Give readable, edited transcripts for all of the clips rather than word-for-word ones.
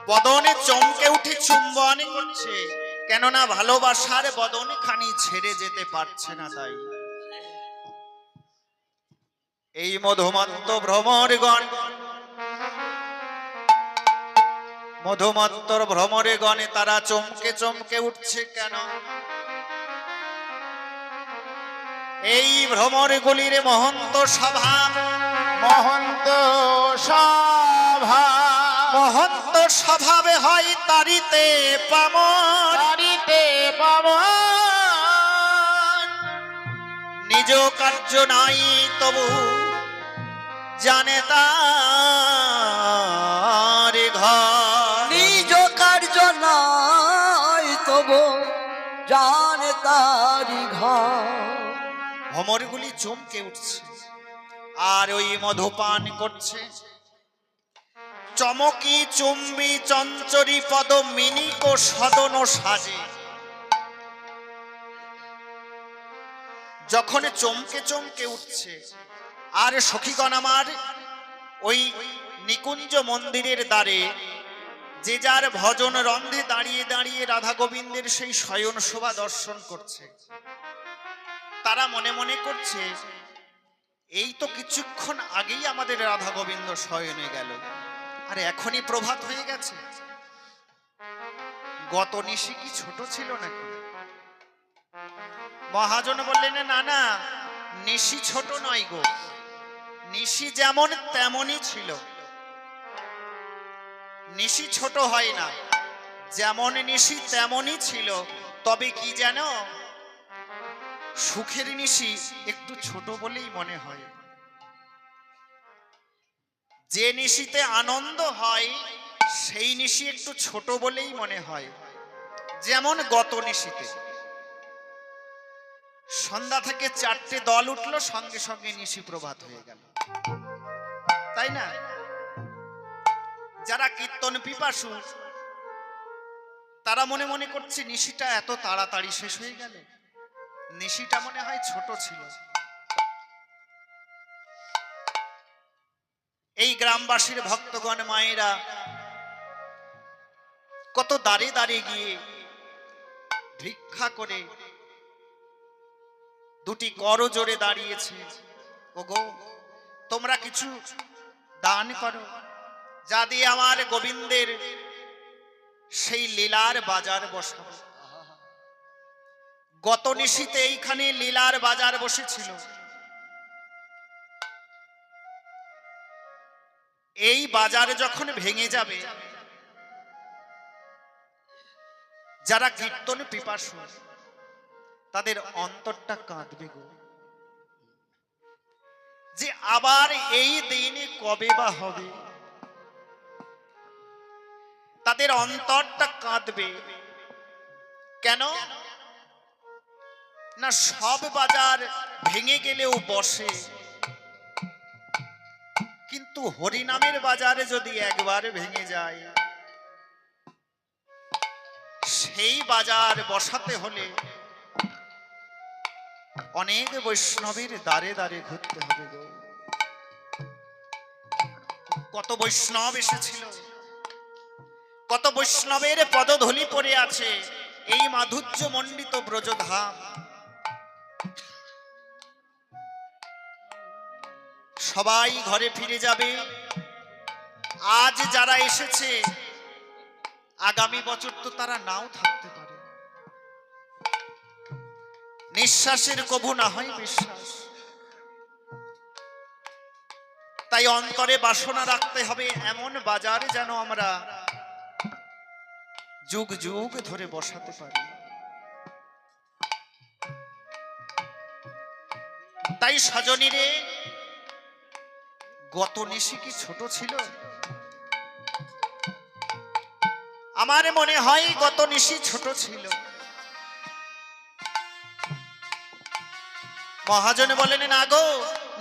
বদনে চমকে উঠে চুম্বন করছে, কেননা ভালোবাসার বদন খানি ছেড়ে যেতে পারছে না। তাই এই মধুমত্ত ভ্রমরগণ, মধুমত্তর ভ্রমরে গণে তারা চমকে চমকে উঠছে কেন? এই ভ্রমরগুলির মহন্ত সভা, মহন্ত সভা, মহন্ত স্বভাবে হয় তারিতে পামর, তারিতে পাবন। নিজ কার্য নাই তবু জানে তার ঘর, নিজ কার্য নাই তবু জানে তারি ঘর। ভ্রমরগুলি চমকে উঠছে আর ওই মধুপান করছে। চমকি চুম্বি চঞ্চরি পদ মিনিক সদন সাজে। যখন চমকে চমকে উঠছে আর সখীগণ আমার ওই নিকুঞ্জ মন্দিরের দ্বারে যে যার ভজন রন্ধে দাঁড়িয়ে দাঁড়িয়ে রাধা গোবিন্দের সেই শয়ন শোভা দর্শন করছে, তারা মনে মনে করছে এই তো কিছুক্ষণ আগেই আমাদের রাধা গোবিন্দ শয়নে গেল, আর এখনই প্রভাত হয়ে গেছে। গত নিশি কি ছোট ছিল নাকি? মহাজন বললেন, না না, নিশি ছোট নয় গো, নিশি যেমন তেমনই ছিল। নিশি ছোট হয় না, যেমন নিশি তেমনই ছিল। তবে কি জানো, সুখের নিশি একটু ছোট বলেই মনে হয়। যে নিশিতে আনন্দ হয় সেই নিশি একটু ছোট বলেই মনে হয়। যেমন গত নিশিতে সন্ধ্যা থেকে 4টে দল উঠলো, সঙ্গে সঙ্গে নিশি প্রভাত হয়ে গেল, তাই না? যারা কীর্তন পিপাসু তারা মনে মনে করছে নিশিটা এত তাড়াতাড়ি শেষ হয়ে গেল, নিশিটা মনে হয় ছোট ছিল। এই গ্রামবাসীর ভক্তগণ মায়েরা কত দাঁড়ে দাঁড়িয়ে গিয়ে ভিক্ষা করে দুটি করজোড়ে দাঁড়িয়েছে। ওগো, তোমরা কিছু দান করো, যা দিয়ে আমার গোবিন্দের সেই লীলার বাজার বসাবো। গত নিশিতে এইখানে লীলার বাজার বসেছিল। এই বাজার যখন ভেঙে যাবে, যারা কীর্তন পিপাসু তাদের অন্তরটা কাঁদবে গো, যে আবার এই দিন কবে বা হবে। তাদের অন্তরটা কাঁদবে কেন? না, সব বাজার ভেঙে গেলেও বসে, কিন্তু হরিনামের বাজারে যদি একবার ভেঙে যায়, সেই বাজার বসাতে হলে অনেক বৈষ্ণবের দ্বারে দ্বারে ঘুরতে হবে গো। কত বৈষ্ণব এসেছিল, কত বৈষ্ণবের পদধূলি পড়ে আছে এই মাধুর্য মণ্ডিত ব্রজধাম। সবাই ঘরে ফিরে যাবে। আজ যারা এসেছে আগামী বছর তো তারা নাও থাকতে পারে। নিঃশ্বাসের কভু না হয় বিশ্বাস। তাই অন্তরে বাসনা রাখতে হবে এমন বাজারে যেন আমরা যুগ যুগ ধরে বসাতে পারি। তাই সজনীরে, গত নিশি কি ছোট ছিল? আমার মনে হয় গত নিশি ছোট ছিল। মহাজন বলেন, না গো,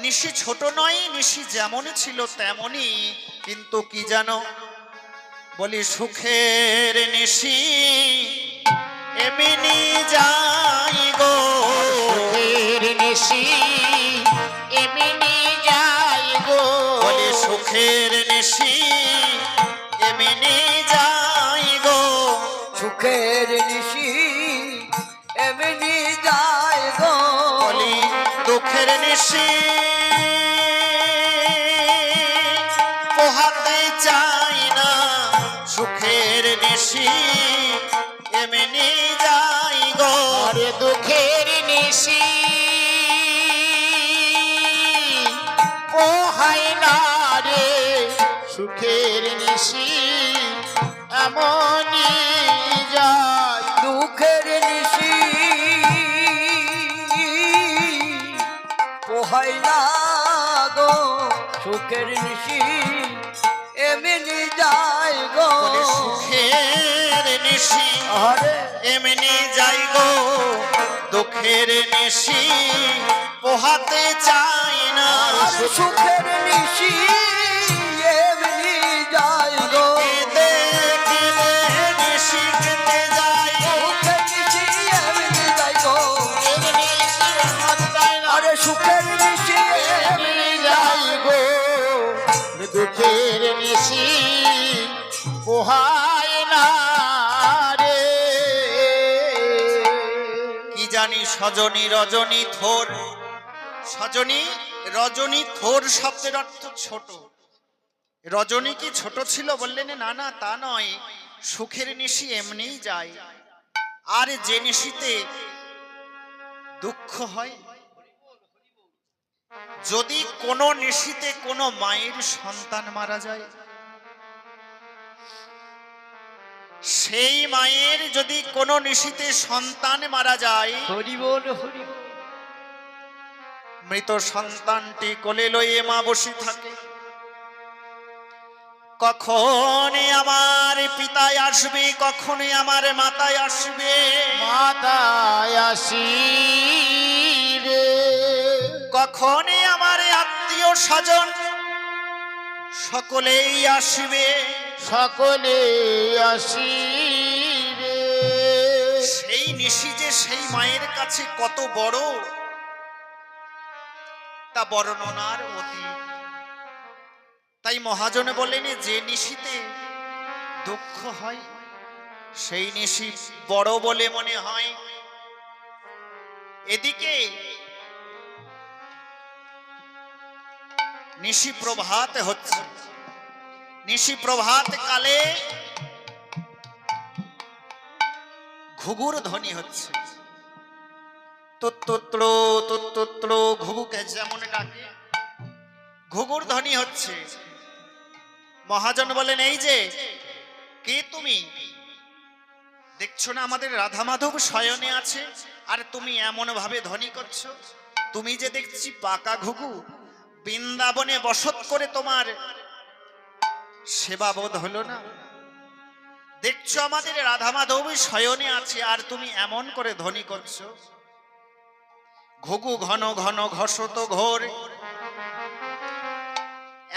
নিশি ছোট নয়, নিশি যেমন ছিল তেমনই। কিন্তু কি জানো, বলি সুখের নিশি এমনি যাই গো, সুখের নিশি এমনি যাই গো, বলি সুখের নিশি এমনি যাই। দুঃখের নিশি এমনি যায় গো বলি দুঃখের নিশি পোহাতে চাই না, সুখের নিশি এমনি যাই গো। আরে দুঃখের নিশি ও হয় না রে, সুখের নিশি এমনই যায়। দুঃখের নিশি পোহাই না গো সুখের নিশি এমনি যায় গো বলে সুখের নিশি আরে এমনি যাই গো, দুঃখের নিশি পোহাতে চাই না। আরে সুখের নিশি এমনি যায় গো কেঁদে কেঁদে নিশি কেটে যায়, সুখের নিশি এমনি যায় গো সুখের নিশি পোহাতে চাই না, আরে সুখের নিশি এমনি যাই গো। দুঃখের নিশি পোহায় না রে। কি জানি সজনী রজনী থোর, সজনী রজনী থোর শব্দের অর্থ ছোট। রজনী কি ছোট ছিল? বললেন না না তা নয়, সুখের নিশি এমনিই যায়। আর যে নিশিতে দুঃখ হয়, যদি কোনো নিশিতে কোনো মায়ের সন্তান মারা যায়, সেই মায়ের যদি কোনো নিশিতে সন্তান মারা যায়, হরি বল হরি বল মৃত সন্তানটি কোলে লইয়ে মা বসে থাকে। কখন আমার পিতায় আসবে, কখন আমার মাতায় আসবে, মাতায় আসি রে, কখন আমার আত্মীয় স্বজন সকলেই আসবে। সকলে আসি রে। সেই নিশি যে সেই মায়ের কাছে কত বড়, তা বর্ণনার অতীত। তাই মহাজনে বলেন, যে নিশিতে দুঃখ হয় সেই নিশি বড় বলে মনে হয়। এদিকে নিশি প্রভাত হচ্ছে, নিশি প্রভাত কালে ঘুঘুর ধ্বনি হচ্ছে। তুত্তুত্র তুত্তুত্র, ঘুঘুকে যেমন ডাকে ঘুঘুর ধ্বনি হচ্ছে। মহাজন বলেন, এই যে কে তুমি? দেখছো না আমাদের রাধা মাধব শয়নে আছে, আর তুমি এমন ভাবে ধ্বনি করছো? তুমি যে দেখছি পাকা ঘুঘু, বৃন্দাবনে বসত করে তোমার সেবা বোধ হলো না? দেখছো আমাদের রাধা মাধব শয়নে আছে, আর তুমি এমন করে ধ্বনি করছো? ঘুঘু ঘন ঘন ঘষত ঘোর।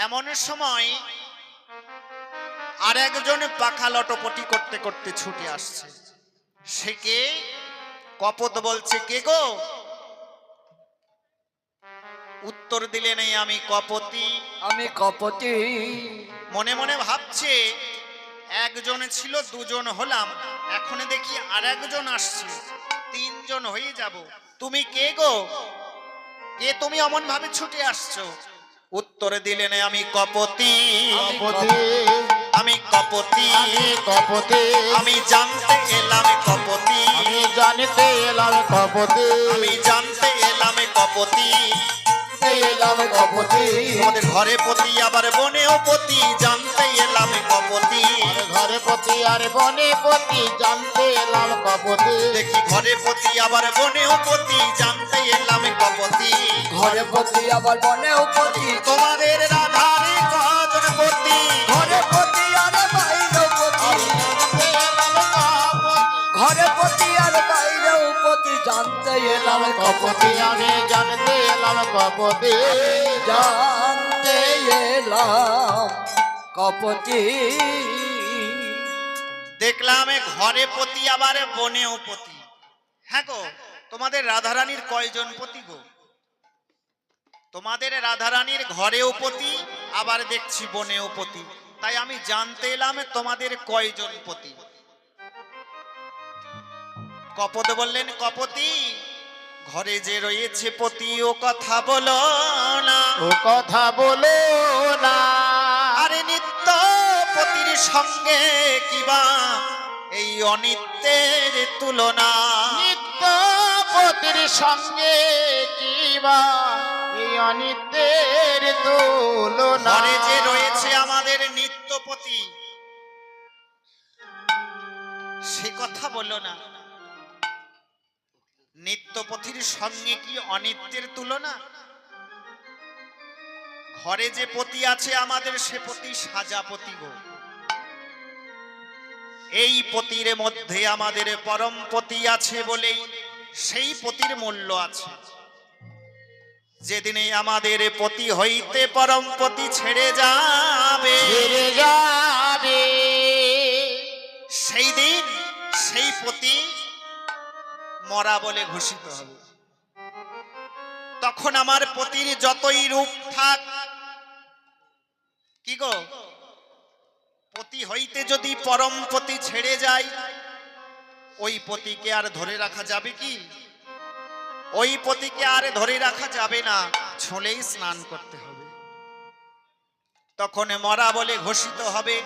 এমন সময় আর একজন পাখা লটপটি করতে করতে ছুটে আসছে। সে কে? কপত বলছে, কে গো? উত্তর দিলে নেই, আমি কপতি। আমি কপতি। মনে মনে ভাবছে, একজন ছিল দুজন হলাম, এখন দেখি আর একজন আসছে, তিনজন হয়ে যাব। তুমি কে গো? কে তুমি অমন ভাবে ছুটে আসছো? উত্তর দিলেন, আমি কপতি। কপতে আমি কপতি, আমি কপতে, আমি জানতে এলাম কপতি, আমি জানতে এলাম কপতে, আমি জানতে এলাম কপতি। এলাম কপতে, আমাদের ঘরে পতি আবার বনেও পতি, জানতে এলাম কপতি। আর ঘরে পতি আর বনে পতি, জানতে এলাম কপতে। দেখি ঘরে পতি আবার বনেও পতি, জানতে এলাম কপতি। ঘরে পতি আবার বনেও পতি, তোমাদের রাধারে কজন পতি? ঘরে পতি আর বাইরেও পতি, ঘরে পতি আর বাইরেও পতি, জানতে এলাম কপতি, কপতি। আমি জানতে এলাম কপতে, জানতে এলাম কপতি। দেখলাম ঘরে পতি আবার বনেও পতি। হ্যাঁ গো, তোমাদের রাধারানীর কয়জন পতি গো? তোমাদের রাধারানীর ঘরেও পতি, আবার দেখছি বনেও পতি। তাই আমি জানতে এলাম তোমাদের কয়জন পতি। কপদ বললেন, কপতি ঘরে যে রয়েছে পতি ও কথা বলো না। ও কথা বলো না। আরে নিত্য পতির সঙ্গে কিবা এই অনিত্যের তুলনা। নিত্য পতির সঙ্গে কিবা এই অনিত্যের তুলনা। ঘরে যে রয়েছে আমাদের নিত্যপতি, সে কথা বলো না। নিত্যপতির সঙ্গে কি অনিত্যের তুলনা? ঘরে যে পতি আছে আমাদের, সে পতি সাজাপতি গো। এই পতির মধ্যে আমাদের পরম পতি আছে বলেই সেই পতির মূল্য আছে। যেদিনে আমাদের পতি হইতে পরম পতি ছেড়ে যাবে, ছেড়ে যাবে, সেই দিন সেই পতি মরা বলে ঘোষিত হবে। তখন আমার পতির যতই রূপ থাক, কি গো, পতি হইতে যদি পরম পতি ছেড়ে যায়, ওই পতিকে আর ধরে রাখা যাবে কি? ওই পতিকে আর ধরে রাখা যাবে না, ছলেই স্নান করতে হবে। তখন মরা বলে ঘোষিত হবে,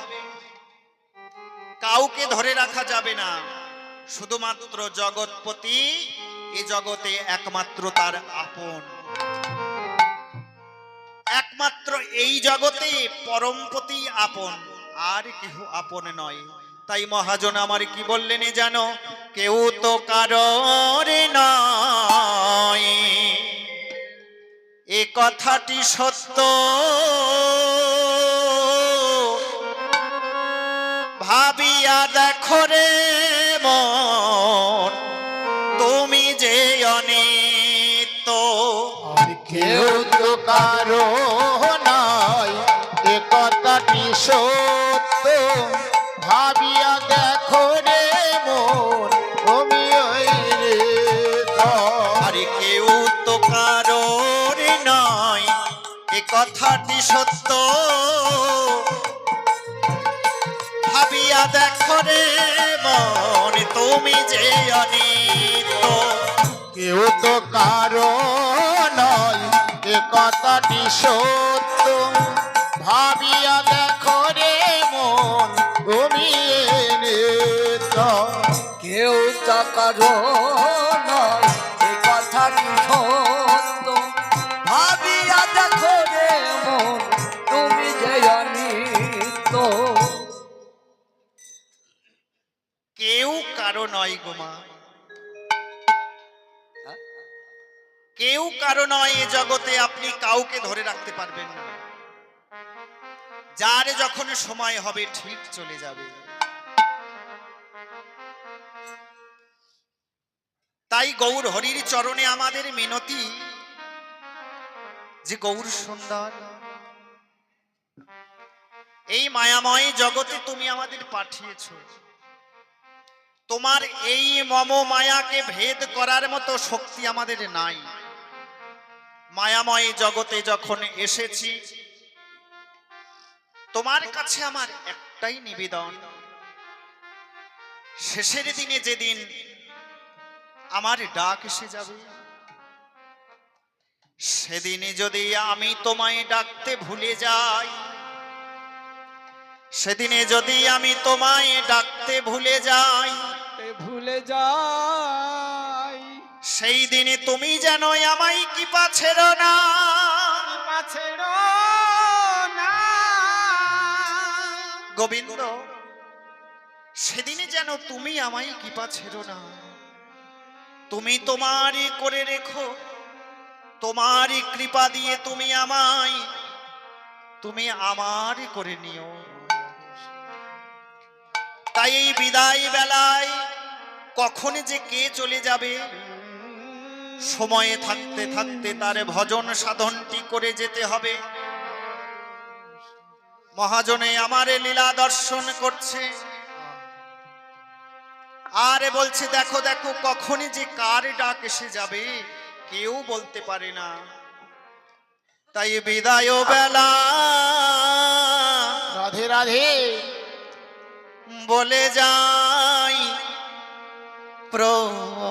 কাউকে ধরে রাখা যাবে না। শুধুমাত্র জগৎপতি এ জগতে একমাত্র তার আপন, একমাত্র এই জগতে পরমপতি আপন, আর কেহ আপন নয়। তাই মহাজন আমার কি বললেন জানো? কেউ তো কারোর নয়, এ কথাটি সত্য। ভাবিয়া দেখো রে মন, তুমি যে অনিত্য। আর কেউ তো কারো নয়, এ কথাটি সত্য। ভাবিয়া দেখো রে মন, তুমি ওই রে আরে কেউ তো কারোর নয়, এ কথাটি সত্য। ভাবিয়া দেখো রে মন, তুমি যে অনিত্য। কেউ তো কারো নয়, এ কথাটি সত্য। ভাবিয়া দেখো রে মন, তুমি নিত্য। কেউ তাকারো নয়, এই কথাটি সত্য। ভাবিয়া দেখো রে মন, তুমি যে অনিত্য। কেউ কারো নয় গোমা, কেউ কারো নয়। এ জগতে আপনি কাউকে ধরে রাখতে পারবেন না। যার যখন সময় হবে ঠিক চলে যাবে। তাই গৌর হরির চরণে আমাদের মিনতি, যে গৌর সুন্দর, এই মায়াময় জগতে তুমি আমাদের পাঠিয়েছ। তোমার এই মম মায়াকে ভেদ করার মতো শক্তি আমাদের নাই। মায়াময় জগতে যখন এসেছি, তোমার কাছে আমার একটাই নিবেদন, শেষের দিনে যেদিন আমার ডাক এসে যাবে, সেদিনে যদি আমি তোমায় ডাকতে ভুলে যাই, সেদিনে যদি আমি তোমায় ডাকতে ভুলে যাই, ভুলে যাই, সেই দিনে তুমি যেন আমায় কৃপা ছেড়ো না। গোবিন্দ, সেদিনে যেন তুমি আমায় কৃপা ছেড়ো না। তুমি তোমারই করে রেখো, তোমারই কৃপা দিয়ে তুমি আমায়, তুমি আমার করে নিও। তাই এই বিদায় বেলায় কখন যে কে চলে যাবে, সময়ে থাকতে থাকতে তার ভজন সাধনটি করে যেতে হবে। মহাজনে আমারে লীলা দর্শন করছে, আর বলছে দেখো দেখো কখনই যে কার ডাক এসে যাবে কেউ বলতে পারে না। তাই বিদায় বেলা রাধে রাধে বলে যাই, প্রভু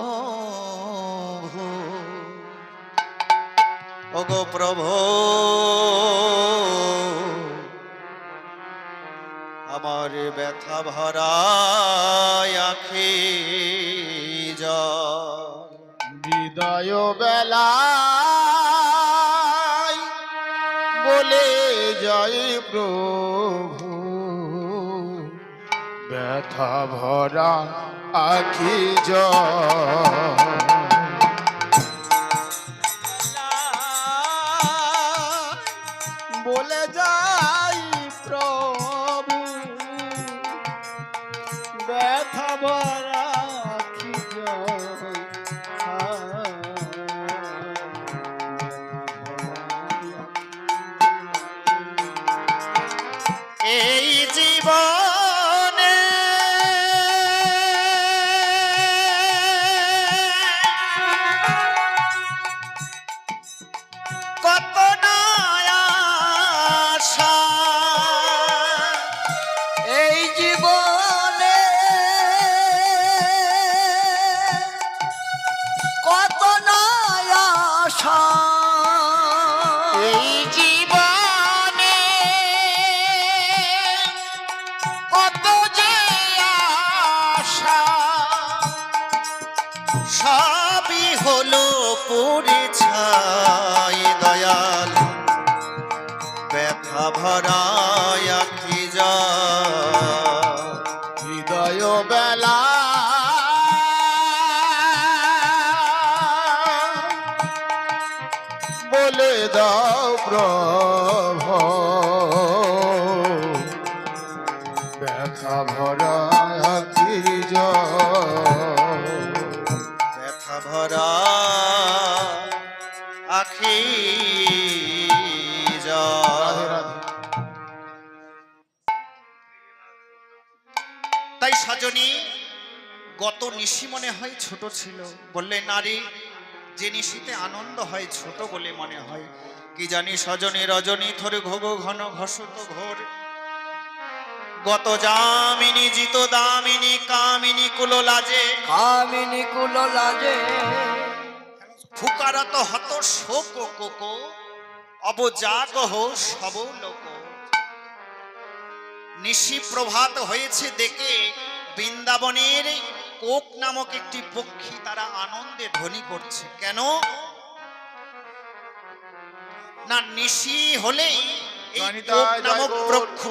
ওগো প্রভু আমার ব্যথা ভরা আখি জল বিদায় বেলায় বলে যায় প্রভু ব্যথা ভরা আখি জল বলে যাই প্রভু ব্যথা ভরা আখি জল এই জীবনে কত না আশা এই জীবনে কত না আশা এই জীবনে কত যে আশা সবই হলো পুরি ছাই দয়াল ব্যথা ভরা আখি জল হৃদয় বেলা বলে দাও প্রভু ব্যথা ভরা আখি জল ব্যথা ভরা আখি জল রাধে রাধে তাই সজনী গত নিশি মনে হয় ছোট ছিল বললে নারী যে নিশিতে আনন্দ হয় ছোট বলে মনে হয় কি জানি সজনী রজনী থরে ঘোগ ঘন ঘসত ঘোর গত জামিনী জিত দামিনী কামিনী কুলো লাজে কামিনী কুল লাজে ফুকারত হত শোক কোকো অবজাগ হো সব লোক নিশি প্রভাত হয়েছে দেখে বৃন্দাবনের কোক নামক একটি পক্ষী তারা আনন্দে ধ্বনি করছে কেন না নিশি হলেই এই জয়নিতা, কোক জয় নামক গৌর। পক্ষ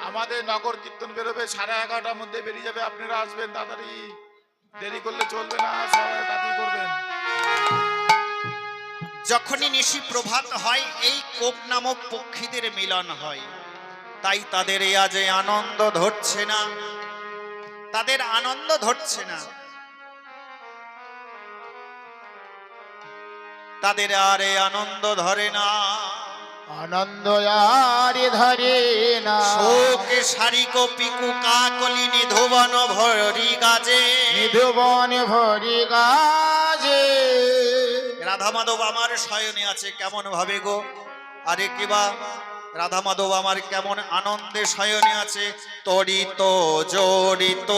আমাদের নগর কীর্তন বেরোবে 11:30টার মধ্যে বেরিয়ে যাবে আপনারা আসবেন তাড়াতাড়ি দেরি করলে চলবে না সবাই তাড়াতাড়ি করবেন যখনই নিশি প্রভাত হয় এই কোক নামক পক্ষীদের মিলন হয় তাই তাদের এই আজ এই আনন্দ ধরছে না তাদের আনন্দ ধরছে না তাদের আর এই আনন্দ ধরে না আনন্দ আর ধরে না শোকে শারিক পিকু কাকলি নিধুবন ভরি গাজে নিধুবন ভরি গাজে রাধা মাধব আমার শয়নে আছে কেমন ভাবে গো আরে কিবা রাধা মাধব আমার কেমন আনন্দে শয়নে আছে তরিত জড়িত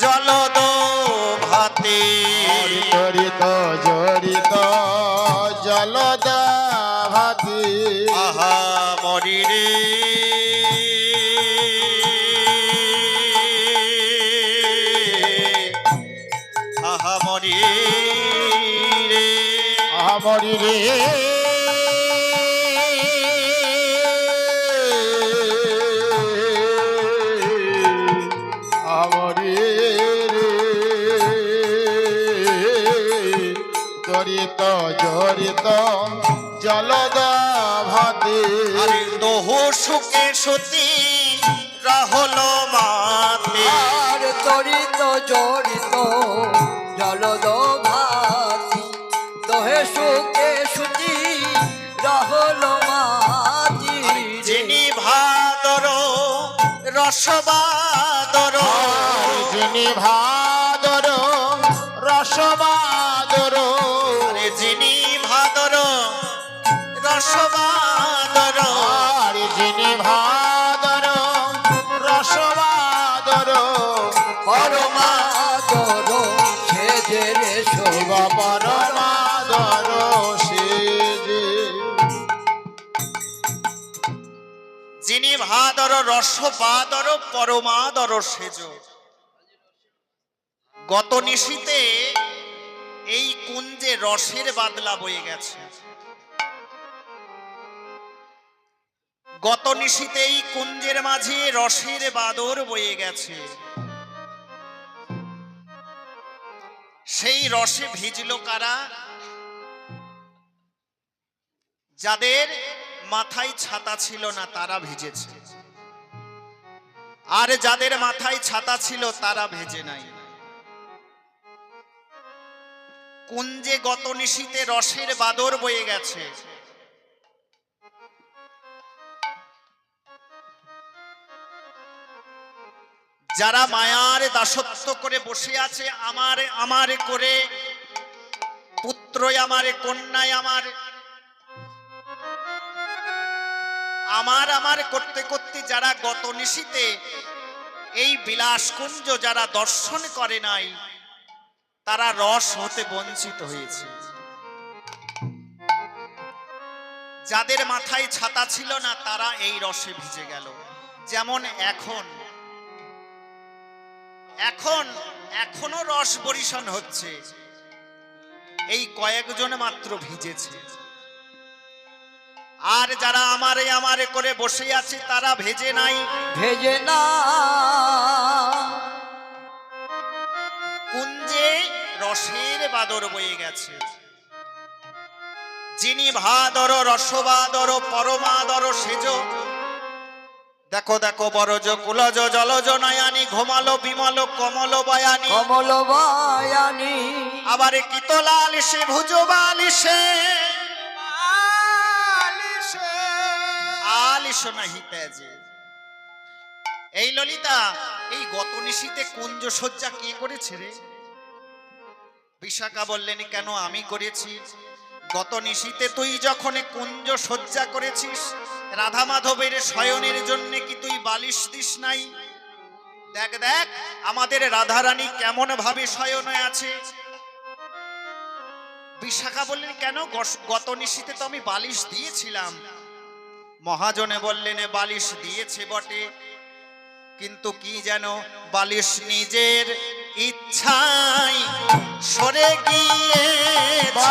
জলদ ভাতে তরিত জড়িত জলদ ভাতি আহা মরি রে আহা মরি রে আমরি রে আমরি রে জড়িত জড়িত জলদ ভাতি আরে দোহ সুখে সতী রাহল মাতে আর তরিত জড়িত জলদ ভাতি দহে সুখে সুতি রহল মাতি যিনি ভাদর রসবাদর যিনি ভাদর রসবাদর আরে যিনি ভাদর রসবাদর আর যিনি ভাদর রসবাদর পরমাদর বাদর রস বাদর পরমাদর সেজ। গত নিশীতে এই কুঞ্জে রসের বাদলা বয়ে গেছে। গত নিশীতে এই কুঞ্জের মাঝে রসের বাদর বয়ে গেছে। সেই রসে ভিজল কারা? যাদের মাথায় ছাতা ছিল না তারা ভিজেছে, আর যাদের মাথায় ছাতা ছিল তারা ভেজে নাই। কুঞ্জে গত নিশীতে রসের বাদর বয়ে গেছে। যারা মায়ার দাসত্ব করে বসে আছে, আমার আমার করে, পুত্রই আমার, কন্যাই আমার, আমার আমার করতে করতে যারা গত নিশীতে এই বিলাসকুঞ্জ যারা দর্শন করে নাই, তারা রস হতে বঞ্চিত হয়েছে। যাদের মাথায় ছাতা ছিল না তারা এই রসে ভিজে গেল। যেমন এখনো রস বরিশন হচ্ছে, এই কয়েকজন মাত্র ভিজেছে। আর যারা আমারে আমারে করে বসে আছে তারা ভেজে নাই, ভেজে না। কুঞ্জে রসের বাদর বয়ে গেছে। যিনি ভাদর রসবাদর পরমাদর সেজ। দেখো দেখো বরজ কুলজ জলজ নয়ানি, ঘুমালো বিমল কমল বয়ানি, কমল বায়ানি। আবার কিতলাল সে ভুজ বালিশে, আলিশ নাহি তেজে। এই ললিতা, এই গত নিশীতে কুঞ্জ সজ্জা কে করেছে রে? বিশাখা বললেন, কেন আমি করেছি? গত নিশীতে তুই যখন কুঞ্জ সজ্জা করেছিস, রাধা মাধবের শয়নের জন্য কি তুই বালিশ দিস নাই? দেখ দেখ আমাদের রাধারানী কেমন ভাবে শয়নে আছে। বিশাখা বললেন, কেন? গত নিশীতে তো আমি বালিশ দিয়েছিলাম। মহাজনে বললেন, বালিশ দিয়েছে বটে, কিন্তু কি যেন বালিশ নিজের ইচ্ছায় সরে গিয়েছে,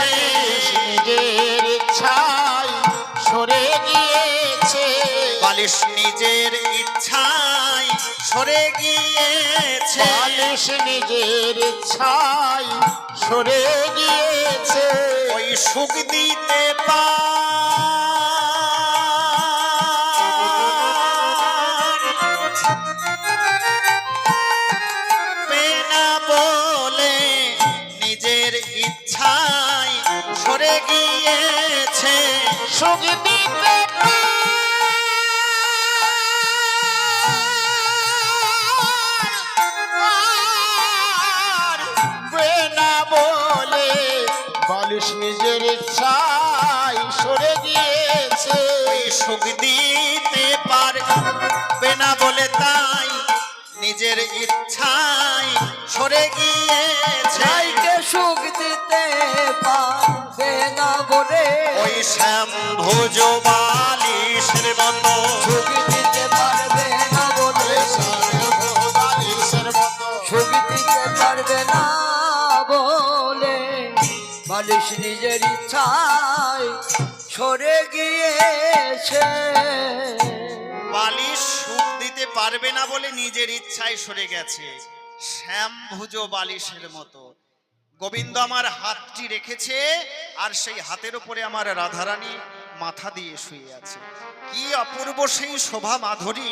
নিজের ইচ্ছায় সরে গিয়েছে, বালিশ নিজের ইচ্ছায় সরে গিয়েছে, বালিশ নিজের ইচ্ছায় সরে গিয়েছে। ওই সুখ দিতে পেনা বলে নিজের ইচ্ছায় সরে গিয়েছে, সুখ দিতে পারবে না বলে বালিশ নিজের ইচ্ছায় সরে গিয়েছে। ওই সুখ দিতে পারবে না বলে তাই নিজের ইচ্ছায় সরে গিয়েছে। যাইকে সুখ দিতে পারবে না বলে, ওই শ্যামভুজ বালিশের মতো, সুখ দিতে পারবে না বলে, বালিশের মতো সুখ দিতে পারবে না বলে, বালিশ নিজের ইচ্ছায় সরে গিয়েছে। বালিশ সুখ দিতে পারবে না বলে নিজের ইচ্ছায় সরে গেছে, শ্যামভুজ বালিশের মতো। গোবিন্দ আমার হাতটি রেখেছে, আর সেই হাতের উপরে আমার রাধারানী মাথা দিয়ে শুয়ে আছে। কি অপূর্ব সেই শোভা মাধুরী।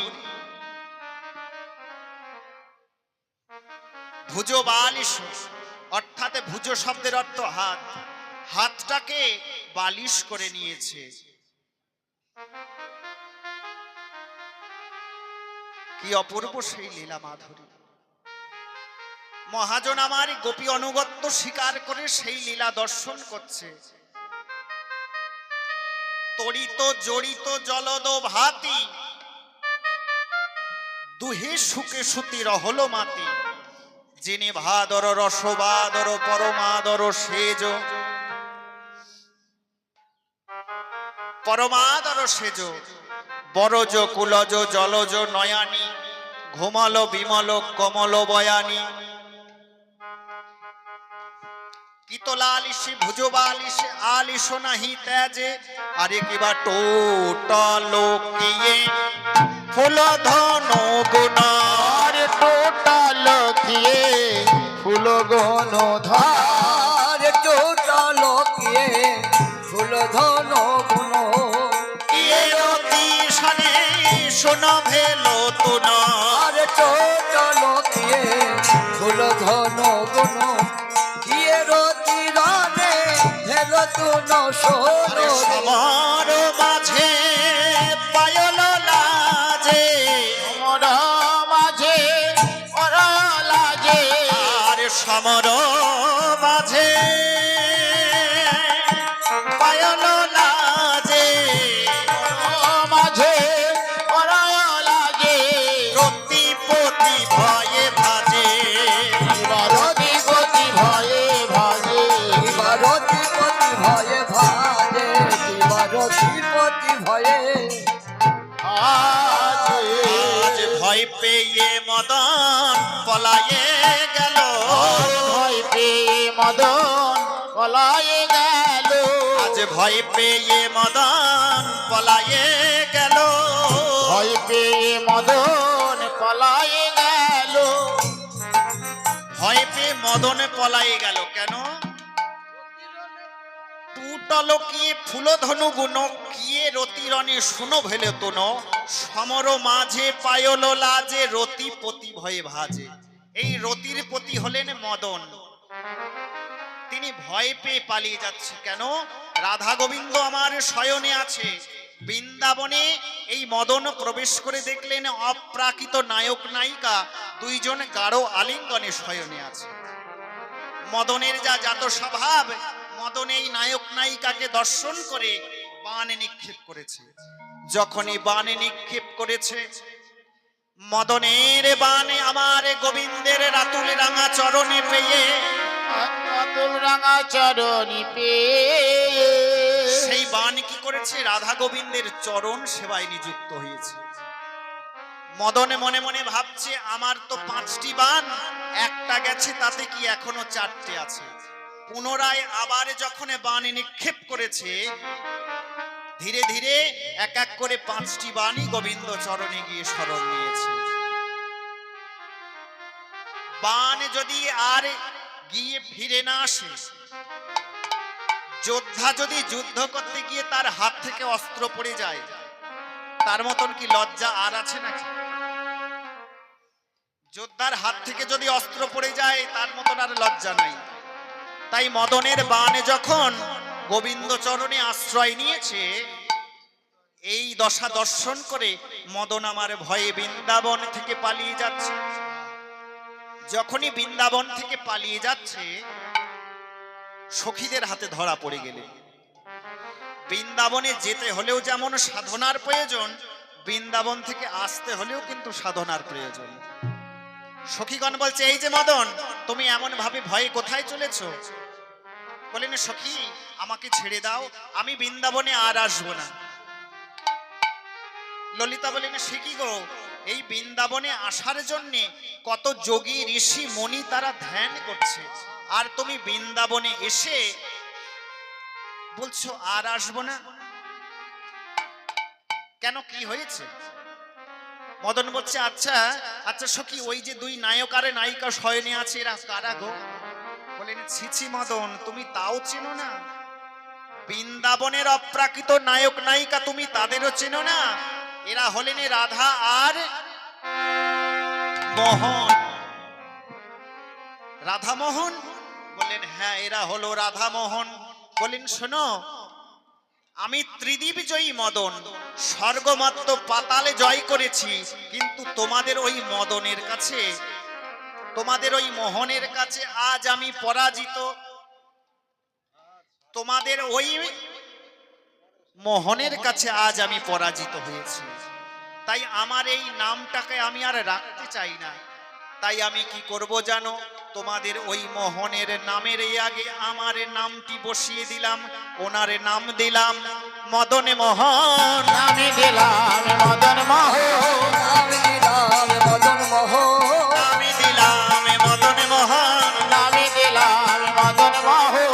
ভুজ বালিশ অর্থাৎ ভুজ শব্দের অর্থ হাত, হাতটাকে বালিশ করে নিয়েছে। কি অপূর্ব সেই লীলা মাধুরী। মহাজন আমার গোপী অনুগত্য স্বীকার করে সেই লীলা দর্শন করছে। তড়িত জড়িত জলদ ভাতি, দুহে সুখে সুতি রহল মাতি, যিনি ভাদর রসবাদর পরমাদর সেজ, পরমাদর সেজ। বরজ কুলজ জলজ নয়ানি ঘুমল বিমল কমল বয়ানি কিতলালিসে ভুজবালিসে আলিসো নাহি তেজে আরে কিবা টোটাল কিয়ে ফুল ধন গুণ আরে টোটাল কিয়ে ফুল গণ ধার আর টোটাল কিয়ে ফুল ধন গুণ কিয়ে অতি শনে শোন ভেলো তুন আর টোটাল কিয়ে ফুল ধন গুণ কিয়ে রতি রানে হেল তুন আরে সোনো সমর মাঝে পায়ল লাজে মোর মাঝে ওর লাজে আরে সমর মাঝে পায়ল লাজে মাঝে ওর লাজে রতিপতি ভয়ে ভাজে রতি গতি ভয়ে ভাজে দিবারতিপতি ভয়ে ভাজে দিবারতিপতি ভয়ে আছে আজ ভয় পেয়ে মদন পলায়ে গেল ভয় পেয়ে মদন পলায়ে গেল আজ ভয় পেয়ে মদন পলায়ে গেল ভয় পেয়ে মদন পলায়ে গেল ভয় পেয়ে মদন পলায়ে গেল কেন টুটল কিয়ে ফুল ধনু গুণ কিয়ে রতিরণে শুনো ভেলে তোন সমর মাঝে পায়ল লাজে রতিপতি ভয়ে ভাজে এই রতির পতি হলেন মদন তিনি ভয় পেয়ে পালিয়ে যাচ্ছে কেন রাধা গোবিন্দ আমার শয়নে আছে বৃন্দাবনে এই মদন প্রবেশ করে দেখলেন অপ্রাকৃত নায়ক নায়িকা দুইজন গাঢ় আলিঙ্গনে শয়নে আছে মদনের যা জাত স্বভাব মদন এই নায়ক নায়িকাকে দর্শন করে বাণ নিক্ষেপ করেছে যখনই বাণ নিক্ষেপ করেছে মদনের বাণে আমার গোবিন্দের রাতুল রাঙা চরণে পেয়ে আতুল রাঙা চরণি পেয়ে সেই বাণ কি করেছে রাধা গোবিন্দের চরণ সেবায় নিযুক্ত হয়েছে মদনে মনে মনে ভাবছে আমার তো 5টি বাণ একটা গেছে তাতে কি এখনো 4টে আছে পুনরায় আবার যখন বাণ নিক্ষেপ করেছে ধীরে ধীরে এক এক করে 5টি বাণই গোবিন্দ চরণে গিয়ে শরণ নিয়েছে বাণ যদি আর গিয়ে ফিরে না আসে যোদ্ধা যদি যুদ্ধ করতে গিয়ে তার হাত থেকে অস্ত্র পড়ে যায় তার মতন কি লজ্জা আর আছে নাকি যোদ্ধার হাত থেকে যদি অস্ত্র পড়ে যায় তার মতন আর লজ্জা নাই তাই মদনের বাণে যখন গোবিন্দ চরণে আশ্রয় নিয়েছে এই দশা দর্শন করে মদন আমার ভয়ে বৃন্দাবন থেকে পালিয়ে যাচ্ছে যখনই বৃন্দাবন থেকে পালিয়ে যাচ্ছে সখীদের হাতে ধরা পড়ে গেলে বৃন্দাবনে যেতে হলেও যেমন সাধনার প্রয়োজন বৃন্দাবন থেকে আসতে হলেও কিন্তু সাধনার প্রয়োজন সখীগণ বলছে এই যে মদন তুমি এমন ভাবে ভয়ে কোথায় চলেছো বলেন সখী আমাকে ছেড়ে দাও আমি বৃন্দাবনে আর আসবো না ললিতা বলেন সে কি গো এই বৃন্দাবনে আসার জন্য কত যোগী ঋষি মুনি তারা ধ্যান করছে আর তুমি বৃন্দাবনে এসে বলছো আর আসবো না কেন কি হয়েছে মদন বলছে আচ্ছা আচ্ছা সখী ওই যে 2 নায়ক আর নায়িকা শয়নে আছে এরা কারা গো বলেন ছিছি মদন তুমি তাও চেনো না বৃন্দাবনের অপ্রাকৃত নায়ক নায়িকা তুমি তাদেরও চেনো না এরা হলেন রাধা আর মোহন রাধা মোহন বললেন হ্যাঁ এরা হলো রাধা মোহন বলেন শোনো আমি ত্রিদীপ জয়ী মদন স্বর্গমাত্র পাতালে জয় করেছি কিন্তু তোমাদের ওই মদনের কাছে তোমাদের ওই মোহনের কাছে আজ আমি পরাজিত তোমাদের ওই মোহনের কাছে আজ আমি পরাজিত হয়েছি তাই আমার এই নামটাকে আমি আর রাখতে চাই না তাই আমি কি করব জানো, তোমাদের ওই মোহনের নামের আগে আমার নামটি বসিয়ে দিলাম, ওনার নাম দিলাম মদন মোহন। আমি দিলাম মদন মোহন, আমি দিলাম মদন মোহন, আমি দিলাম মদন মোহন। আমি দিলাম মদন মোহন,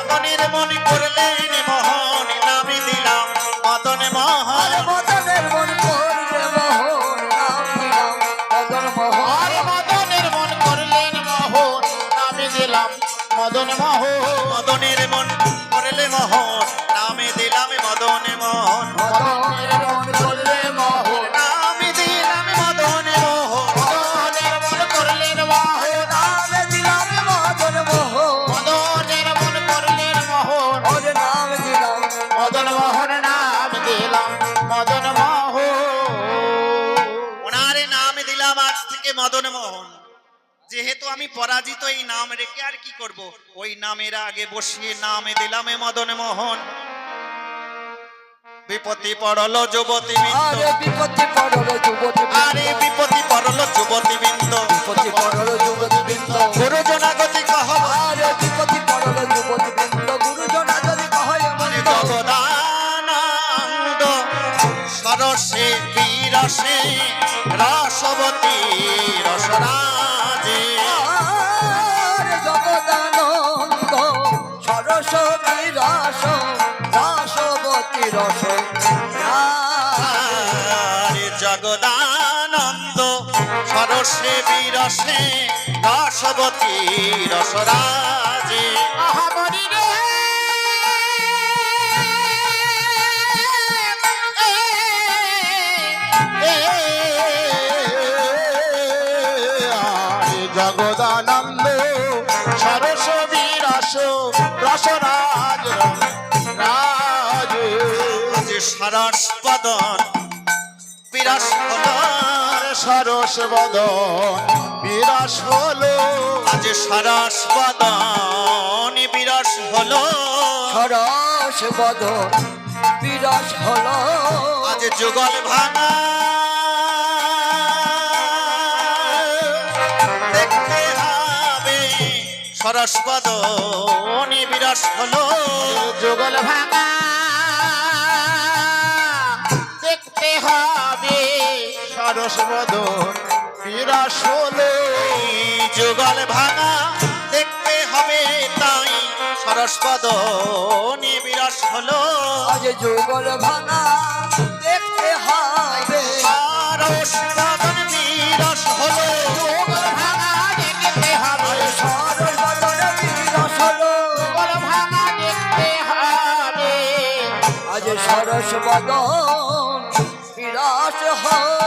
মদনের মন করলেন মোহন, নামে দিলাম মদন মোহন। আর মদনের মন করলে মোহন, নাম দিলাম মদন মোহন। আর মদনের মন করলেন মোহন, আমি দিলাম মদন মোহন। মদনের মন করলে মোহন, নামে দিলাম মদন মোহন। মদনের মন করলে মোহন, নামে দিলাম মদন মোহন। মদনের মন করলেন মোহন, নাম দিলাম মদন মোহন। মদনের মন করলেন মোহন, ওর নাম দিলাম মদন মোহন নাম দিলাম মদন মোহন। ওনার নাম দিলাম আজ থেকে মদন মোহন। যেহেতু আমি পরাজিত, এই নাম রেখে আর কি করব, ওই নামের আগে বসিয়ে নামে দিলাম মদন মোহন। বিপত্তি পড়ল যুবতী আরে বৃন্দ, বিপত্তি পড়ল যুবতী আরে বিপত্তি পড়ল যুবতী বৃন্দ। বিপত্তি পড়ল যুবতী বৃন্দ। গুরুজনা গতি কহ, আরে বিপত্তি পড়ল যুবতী বৃন্দ। গুরুজনা যদি কহে মানে মন্দ, জগদানন্দ সরসে বিরসে রসবতী রসরাজে। আরে জগদানন্দ সরস বিরস রসবতী রস আরে জগদানন্দ সরসে বিরসে রসবতী রসরাজে। আহামরি রে জগদানন্দ সরস বিরস রসরাজ রাজ। আজ সরস বদন বিরস হলো, সরস বদন বিরস হলো, আজ সরস বদন বিরস হলো। সরস বদন বিরস হলো। আজ যুগল ভাঙা দেখতে হবে, সরস বদন বিরস হলো। যুগল ভাঙা দেখতে হবে, সরস বদন বিরস হলো। যুগল ভাঙা দেখতে হবে, তাই সরস বদন বিরস হলো। আজ যুগল ভাঙা দেখতে হবে। সরস বদন বিরস হলো। যুগল ভাঙা দেখতে হবে, সরস বদন বিরস হলো। যুগল ভাঙা দেখতে হবে। আজ সরস বদন বিরস হলো।